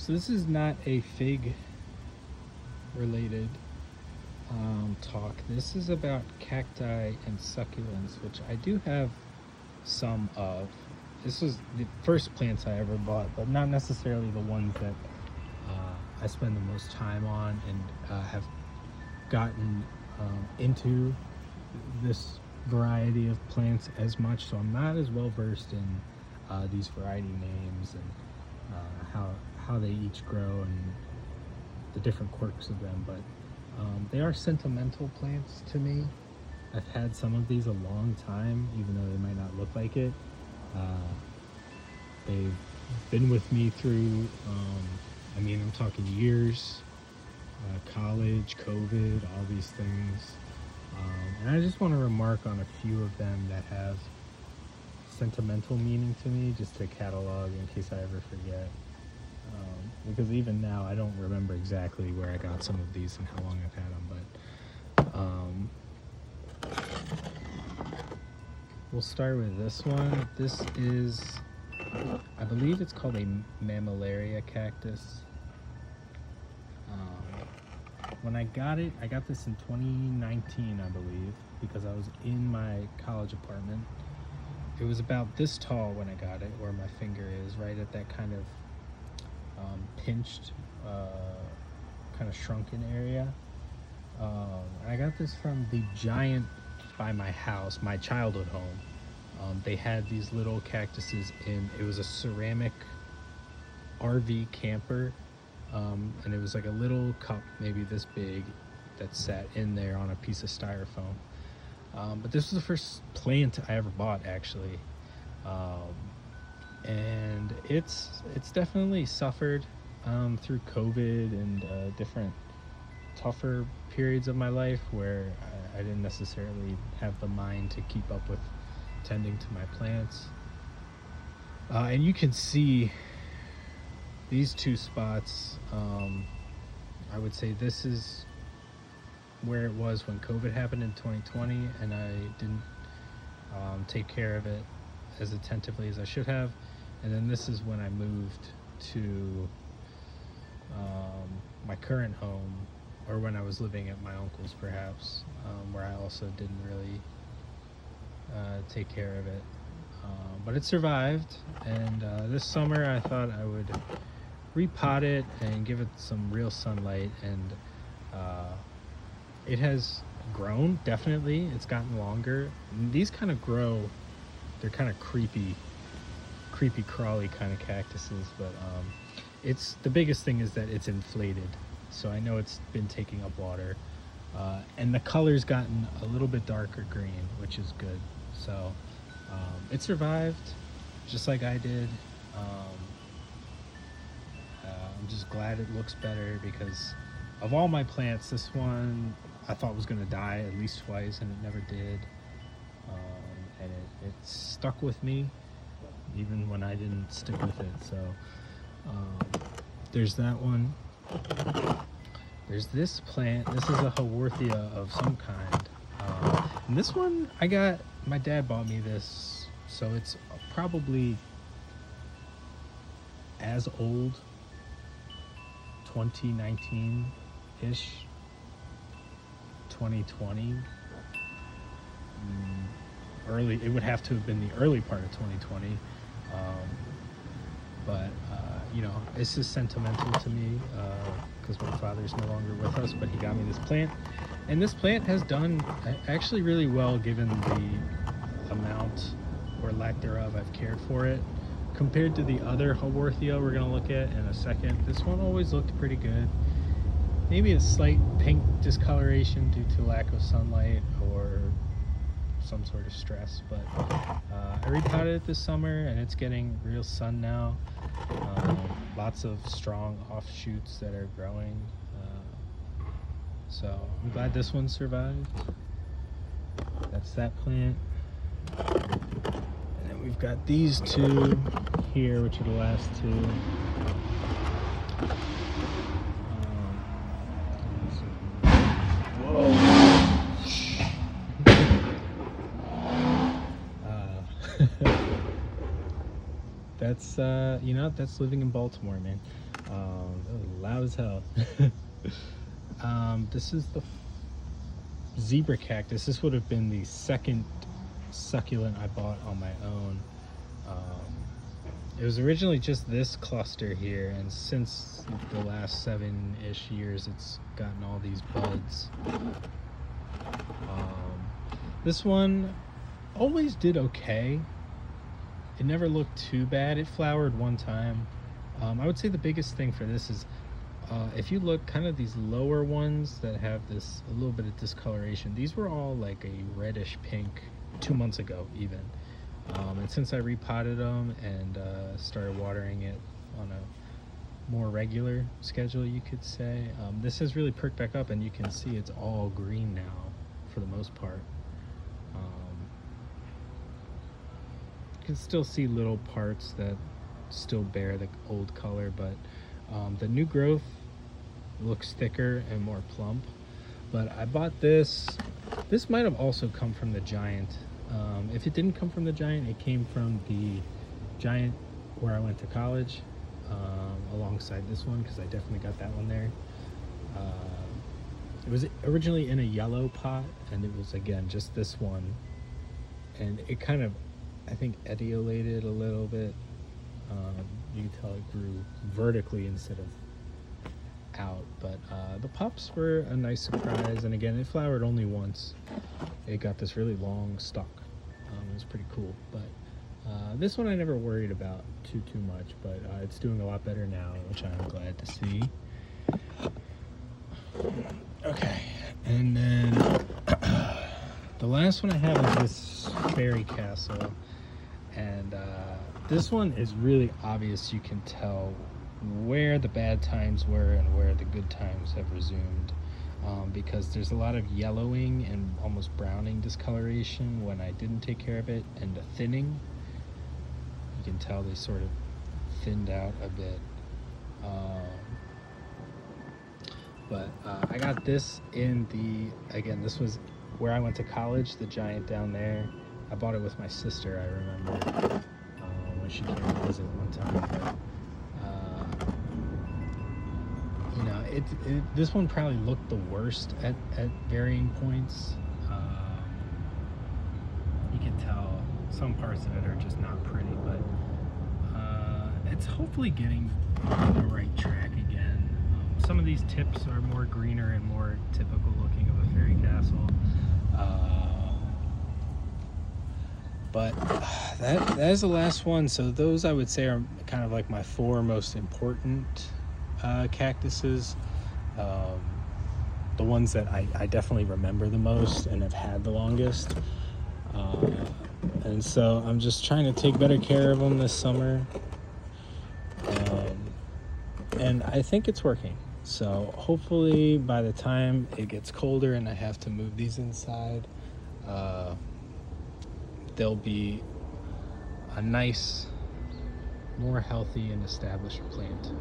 So this is not a fig related talk. This is about cacti and succulents, which I do have some of. This was the first plants I ever bought, but not necessarily the ones that I spend the most time on and have gotten into this variety of plants as much. So I'm not as well versed in these variety names and how they each grow and the different quirks of them, but they are sentimental plants to me. I've had some of these a long time, even though they might not look like it. They've been with me through, I'm talking years, college, COVID, all these things. And I just want to remark on a few of them that have sentimental meaning to me, just to catalog in case I ever forget. Because even now I don't remember exactly where I got some of these and how long I've had them, but we'll start with this one. This is, I believe it's called a mammillaria cactus. When I got this in 2019, I believe, because I was in my college apartment. It was about this tall when I got it, where my finger is, right at that kind of pinched, kind of shrunken area. I got this from the Giant by my house, my childhood home. They had these little cactuses it was a ceramic RV camper, and it was like a little cup, maybe this big, that sat in there on a piece of styrofoam. But this was the first plant I ever bought, actually. And it's definitely suffered through COVID and different tougher periods of my life where I didn't necessarily have the mind to keep up with tending to my plants. And you can see these two spots. I would say this is where it was when COVID happened in 2020, and I didn't take care of it as attentively as I should have. And then this is when I moved to my current home, or when I was living at my uncle's, perhaps, where I also didn't really take care of it. But it survived, and this summer I thought I would repot it and give it some real sunlight, and it has grown, definitely. It's gotten longer. And these kind of grow, they're kind of creepy crawly kind of cactuses, but it's the biggest thing is that it's inflated, so I know it's been taking up water, and the color's gotten a little bit darker green, which is good. So it survived just like I did. I'm just glad it looks better, because of all my plants, this one I thought was going to die at least twice, and it never did. And it stuck with me even when I didn't stick with it. So there's that one. There's this plant. This is a Haworthia of some kind. And this one my dad bought me this, so it's probably as old, 2019-ish, 2020. Early, it would have to have been the early part of 2020. But it's just sentimental to me, because my father's no longer with us, but he got me this plant. And this plant has done actually really well, given the amount or lack thereof I've cared for it. Compared to the other Haworthia we're going to look at in a second, this one always looked pretty good. Maybe a slight pink discoloration due to lack of sunlight or some sort of stress, but I repotted it this summer, and it's getting real sun now. Lots of strong offshoots that are growing. So I'm glad this one survived. That's that plant. And then we've got these two here, which are the last two. That's that's living in Baltimore, man. Loud as hell. This is the zebra cactus. This would have been the second succulent I bought on my own. It was originally just this cluster here, and since the last 7-ish years, it's gotten all these buds. This one always did okay. It never looked too bad. It flowered one time. I would say the biggest thing for this is if you look kind of these lower ones that have this a little bit of discoloration, these were all like a reddish pink 2 months ago even. And since I repotted them and started watering it on a more regular schedule, you could say, this has really perked back up, and you can see it's all green now for the most part. You can still see little parts that still bear the old color, but the new growth looks thicker and more plump. But I bought this. This might have also come from the Giant. If it didn't come from the Giant, it came from the Giant where I went to college, alongside this one, because I definitely got that one there. It was originally in a yellow pot, and it was, again, just this one. And it kind of, I think, etiolated a little bit. You can tell it grew vertically instead of out, but the pups were a nice surprise. And again, it flowered only once. It got this really long stalk. It was pretty cool, but this one I never worried about too much, but it's doing a lot better now, which I'm glad to see. Okay, and then the last one I have is this fairy castle, and this one is really obvious. You can tell where the bad times were and where the good times have resumed, because there's a lot of yellowing and almost browning discoloration when I didn't take care of it, and the thinning, you can tell they sort of thinned out a bit. But I got this in the, again, this was where I went to college, the Giant down there. I bought it with my sister, I remember, when she came to visit one time. But this one probably looked the worst at varying points. You can tell some parts of it are just not pretty, but it's hopefully getting on the right track again. Some of these tips are more greener and more typical looking of a fairy castle. But that is the last one. So those, I would say, are kind of like my 4 most important cactuses. The ones that I definitely remember the most and have had the longest. And so I'm just trying to take better care of them this summer. And I think it's working. So hopefully by the time it gets colder and I have to move these inside, they'll be a nice, more healthy and established plant.